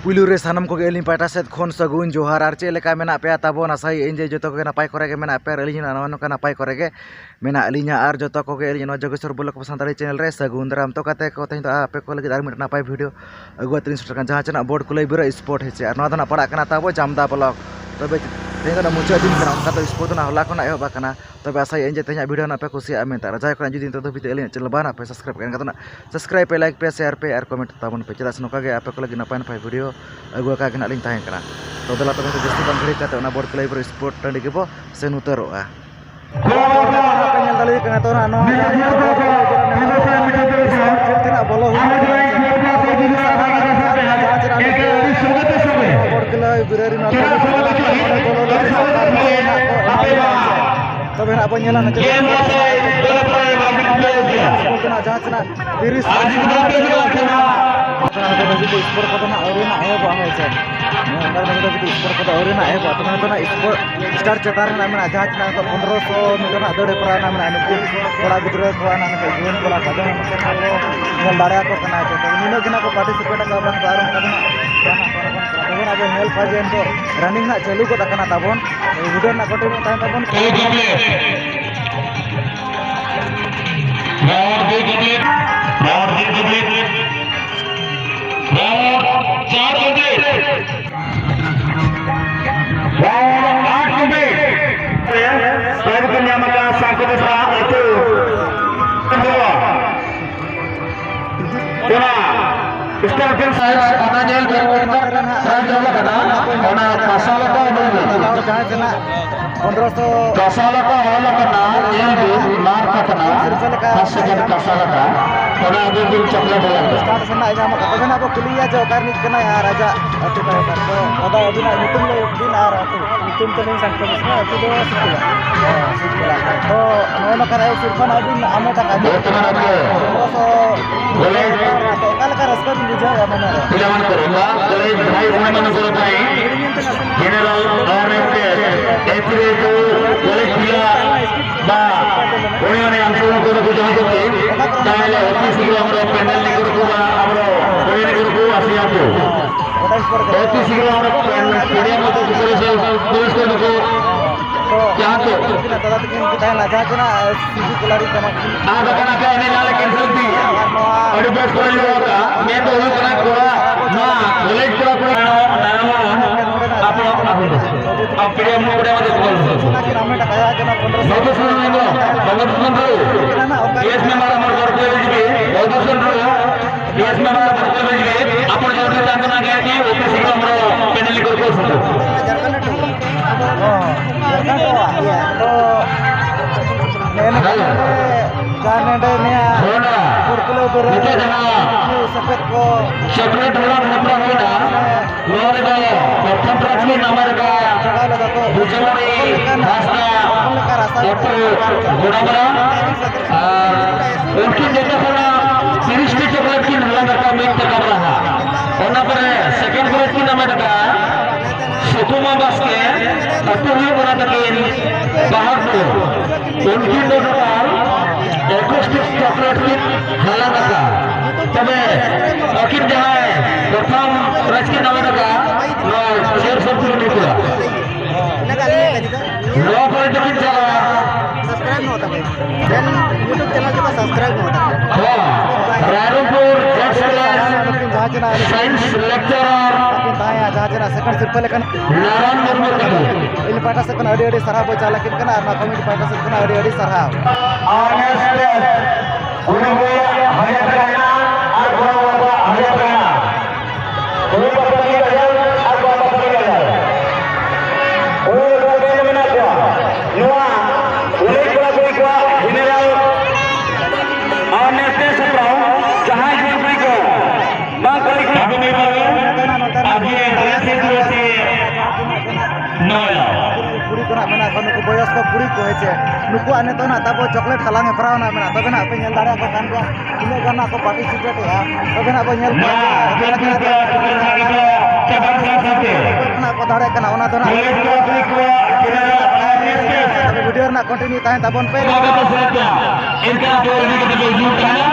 पुलू रे सानम को एलिन पाटा सेद खन सगुन जोहार आर चे लेका मेना पे ताबो नासाई एंजे जतो को नापाय करे के मेना पे एलिन नानो का नापाय करे के मेना एलिना आर जतो को एलिन जोगेश्वर ब्लॉग सानताली चैनल रे सगुन दाराम तो काते को तें आपे को लगे आर मिट नापाय वीडियो अगुआ 300 टका जहां चना बोर्ड को लइबरा स्पोर्ट हेचे आर नोदा ना पड़ा कना ताबो जामदा ब्लॉग तबे तें ना मुचा दिन कना उनका तो स्पोर्ट ना हला को ना एबा कना तबे आसाई एंजे तें वीडियो ना पे खुशी आमें तारा जाय को जुदी तो भी एलिन चैनल बाना पे सब्सक्राइब करन का सब्सक्राइब पे लाइक पे शेयर पे और कमेंट ताबन पे चला सनोका गे आपे को लगे नापाय नापाय वीडियो अगुआ का लिंग तहन कना तो दला तबे जस्ती बन घड़ी काते ना बोर्ड क्लाइबर स्पोर्ट टंडी के बो सेन उतरोआ पे नेल दाली कना तो ना नो तना बोलो बोर्ड क्लाइबर बिरारी ना तबे ना बनेला ना तना जाचना तिरिस स्पोर्ट को ना और ना है बांग है अंदर में तो स्पोर्ट को और ना है तो ना तो ना स्पोर्ट स्टार चतार ना में जहां ना तो 1500 मीटर ना दौड़े पड़ा ना में थोड़ा गिद्र को ना में जीवन को का ना नेल दाड़ा को कना तो नीनो गिना को पार्टिसिपेट का बांग आरो का ना अब नेल फाजेन तो रनिंग ना चालू को तकना ताबन वीडियो ना कोटे में तान ताबन राजा सेकंड सिर्पल इन पाटा से अड़ी सरहा चालक कमेटी पाटा से अड़ी सरहा पुरी को नुकु आने तो ना तब चॉकलेट हलांग हेपराव ना मेना तबे ना पे नेल दाड़ा को कान इन गाना को पार्टिसिपेट है तबे ना को नेल ना को दाड़ा कना ओना तो ना वीडियो ना कंटिन्यू ताहे तबन पे इनका जो इनके तो यूट्यूब है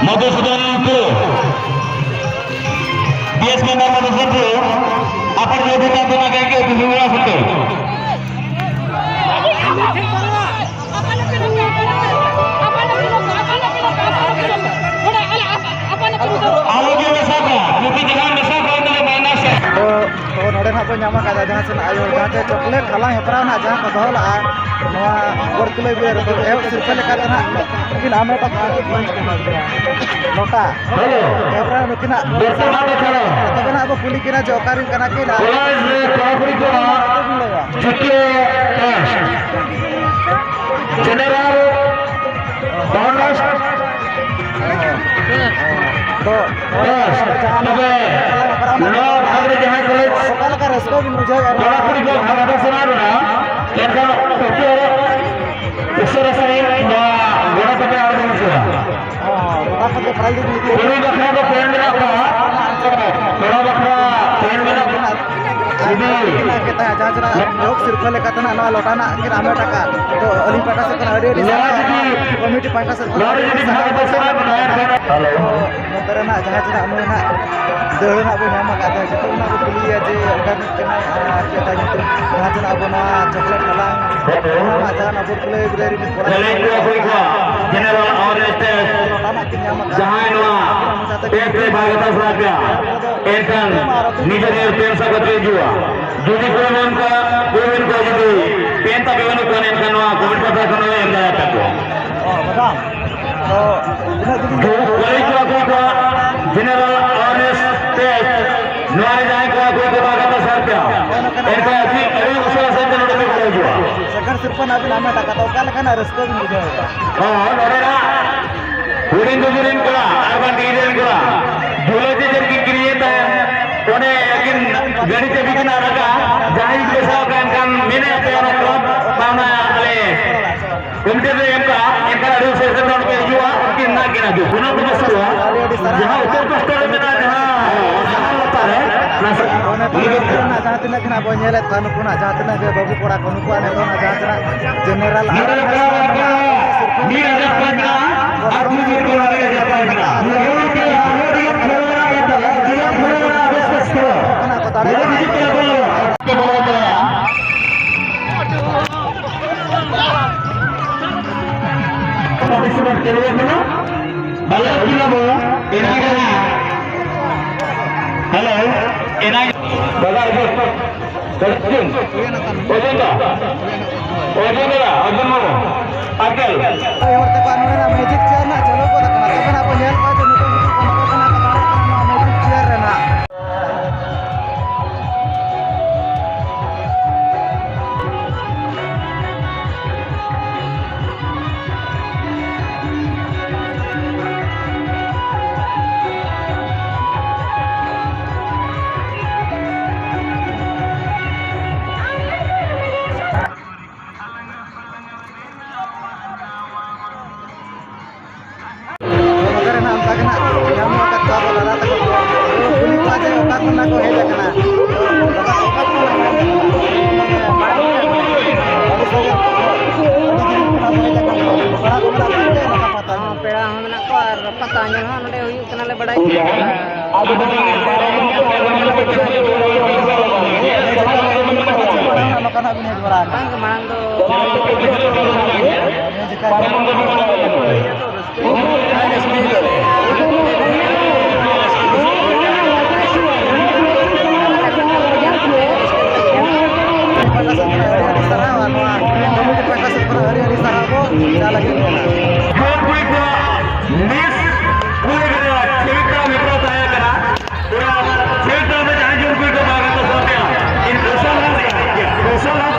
Madhusudanpur, BS member Madhusudanpur, apa dia bukan tenaga yang itu semua betul. Alognya mesra, mungkin jangan mesra kalau tidak minus. तो नोड़े ना को ᱧᱟᱢᱟ ᱠᱟᱫᱟ ᱡᱟᱦᱟᱸ ᱥᱮᱱ ᱟᱭᱳ ᱡᱟᱦᱟᱸ ᱛᱮ ᱪᱚᱠᱞᱮᱴ ᱦᱟᱞᱟᱝ ᱦᱮᱯᱨᱟᱣ ᱱᱟᱜ ᱡᱟᱦᱟᱸ ᱠᱚ ᱫᱚᱦᱚ ᱞᱟᱜᱼᱟ ᱱᱚᱣᱟ ᱵᱚᱨᱠᱩᱞᱟᱹᱭ ᱵᱤᱨ ᱨᱮ ᱮᱦᱚᱵ ᱥᱤᱨᱯᱟᱹ ᱞᱮᱠᱟᱛᱮ ᱱᱟᱜ ᱩᱱᱠᱤᱱ ᱟᱢᱮᱴᱟ ᱱᱚᱴᱟ ᱦᱮᱯᱨᱟᱣ ᱱᱩᱠᱤᱱᱟᱜ ᱛᱚᱵᱮ ᱱᱟᱜ ᱵᱚ ᱠᱩᱞᱤ ᱠᱤᱱᱟ ᱡᱮ ᱚᱠᱟᱨᱤᱱ ᱠᱟᱱᱟ ᱠᱤᱱ General Bonus तो ओकालका रस्को बिन बुझाय सिर्फा लेकातना नवा लोटाना कि आमे टाका तो अली पाटा से कना अडी कमिटी पाटा से नोतरेना जहां जना अमना दहना बो नाम कादा जतो ना को पुलिया जे ऑर्गेनिक केना चेता नित जहां जना अबना चॉकलेट हलांग ना जहां अबो प्ले ब्रेरी में पड़ा जनरल ऑरेस्ट जहां नवा पेट्रे भागता साप्या एतन निजरे पेन सकते जुआ जुदी कोन का कोन का जुदी पेन ता बेवन कोन का नवा कोविड पता कनो एंदा तको बदाम तो कोई को जनरल ऑरेस्ट नवा जाय को भागता साप्या एका अति अरे उसवा से नोटे में पड़ा जुआ सेकंड सिर्फ ना भी नाम टाका तो काल kana रस्को बिन बुझाय हां नोरेना उड़िन गुजरिन कला अर्बन डीजन कला जुलती जन की क्रिएट है उन्हें यकीन गणित भी किना लगा जाहि बेसा kan mine pero club mana ale kemudian yang ada season round ke jua mungkin nak kena tu guna punya suruh jahal uttar pastor mena jahal letar hai nasa ना जहां तना कना बो नेले थानु कोना जहां तना के बाबू कोड़ा कोनु को ने ना जहां तना general ni ada pada aku berdoa kepada pada कना को तारे participant keluar mana? Balik kita bo, enak kan? Hello, enak. Balik kita. Terjun. Ojung tak? Ojung tak? Ojung mana? Akal. Ayo kita panen na magic chair na chalo ko takna to na panel pa jo nuto kana kana magic chair na Salah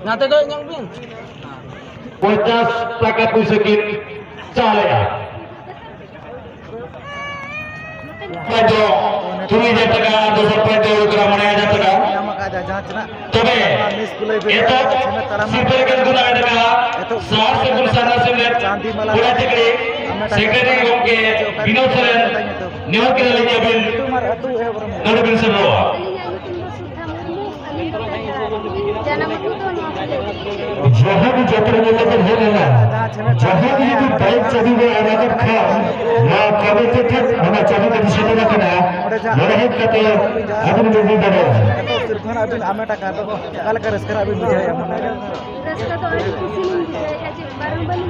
Nanti doy nyang bin. 50 plakat sedikit Calaya. Pado curi jataka dosar pado gramanya jataka. Tobe itu siberkan guna jataka sar sebul sana semet pura cekri sekretari gomke Binod Soren New Kerala bin Nadu bin Seroa. जहाँ भी यात्रा निकल है ना जहाँ भी bike चली हुई आवाज़ खा ना कभी तो ठीक हमें चली तो दिशा ना करना मरहत करते हैं अभी भी नहीं बने सिर्फ ना अभी हमें टका तो कल कर इसका अभी मुझे है मना रस्ता तो अभी किसी नहीं है ऐसे बारह बनी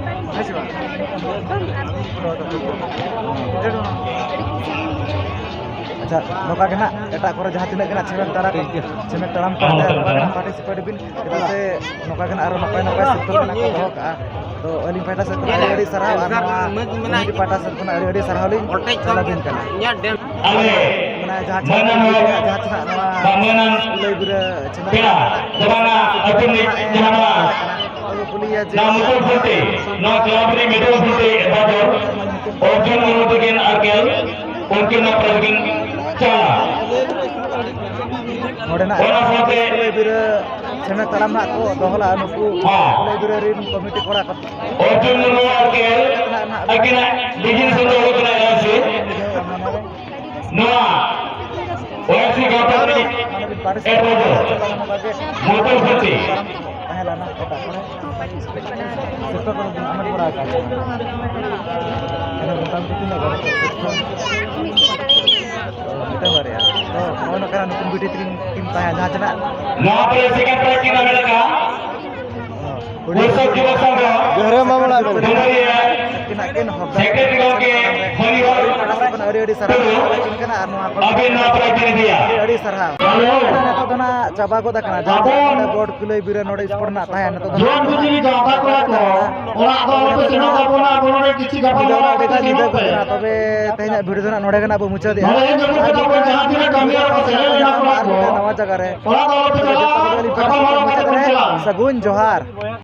अच्छा नौका के ना एटा करे जहाँ तिना के ना छेमेक ताराम पार्टिसिपेट बिन kita se नौका के ना आरो नपाय सिर्फ ना को दो का तो अली पाटा से अड़ी सराव आर di पाटा से ना अड़ी सराव लिन चला बिन kana Ale मना जहाँ mana bangunan kira sebana apun jahana namu putih no kelabri middle putih bador orjun menutukin arkel mungkin naprakin cala Modena bira cheme talam na ko dohla nuku bira rin committee kora ko orjun menutu arkel akina digin sundo kena yasi Noah OFC Gapatri Edward Motor Putih lana kota kore sirpa ko din amar kora ka ana botam kitu na garo kita bare ya to mono kana nukun bidi tim taya na jana Noah Presiden Presiden Amerika Usap Jiwa Sangha gare mamla Dumariya kina ken hobda Sekretari Gomke Holiwar kana adi sarah kana anu apa Abin Noah Presiden dia adi sarah na to na chaba ko da kana jana board kulai bira node sport na taya na to Juan Bujini Jata Kora ko Ora ko ape seno ka bona bona kichi gapa video ora ᱱᱚᱰᱮ ko ᱜᱮ ᱛᱚᱵᱮ ᱛᱮᱦᱮᱧᱟᱜ video ᱫᱚ ᱱᱚᱰᱮ ᱜᱮ ᱱᱟᱜ ᱵᱚ ᱢᱩᱪᱟᱹᱫᱮᱜᱼᱟ ᱱᱚᱰᱮ ᱜᱮ ᱢᱩᱪᱟᱹᱫ ᱟᱵᱚ ᱡᱟᱦᱟᱸ ᱛᱤᱱᱟᱹᱜ ᱠᱟᱹᱢᱤ ᱦᱚᱨᱟ ᱠᱚ ᱥᱮᱞᱮᱫ ᱢᱮᱱᱟᱜ ᱠᱚᱣᱟ ᱱᱟᱣᱟ ᱡᱟᱭᱜᱟ ᱨᱮ ᱚᱲᱟᱜ ᱫᱚ ᱟᱞᱚᱯᱮ ᱪᱟᱞᱟᱜᱼᱟ ᱜᱟᱯᱟᱞᱢᱟᱨᱟᱣ ᱠᱟᱛᱮ ᱵᱚᱱ ᱪᱟᱞᱟᱜᱼᱟ ᱥᱟᱹᱜᱩᱱ ᱡᱚᱦᱟᱨ